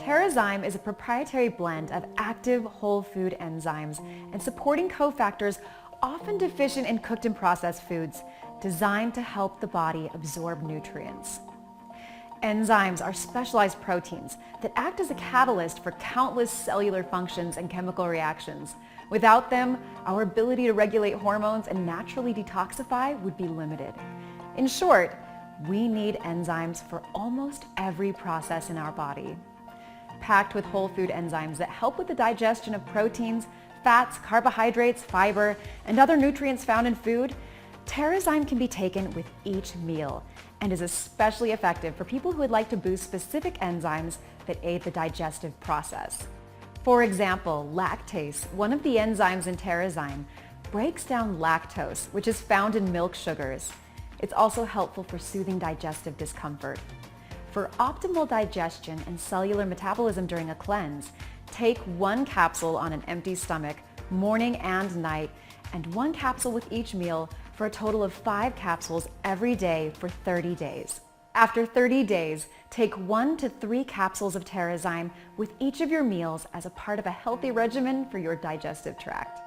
TerraZyme is a proprietary blend of active whole food enzymes and supporting cofactors often deficient in cooked and processed foods, designed to help the body absorb nutrients. Enzymes are specialized proteins that act as a catalyst for countless cellular functions and chemical reactions. Without them, our ability to regulate hormones and naturally detoxify would be limited. In short, we need enzymes for almost every process in our body. Packed with whole food enzymes that help with the digestion of proteins, fats, carbohydrates, fiber, and other nutrients found in food, TerraZyme can be taken with each meal and is especially effective for people who would like to boost specific enzymes that aid the digestive process. For example, lactase, one of the enzymes in TerraZyme, breaks down lactose, which is found in milk sugars. It's also helpful for soothing digestive discomfort. For optimal digestion and cellular metabolism during a cleanse, take 1 capsule on an empty stomach, morning and night, and 1 capsule with each meal for a total of 5 capsules every day for 30 days. After 30 days, take 1 to 3 capsules of TerraZyme with each of your meals as a part of a healthy regimen for your digestive tract.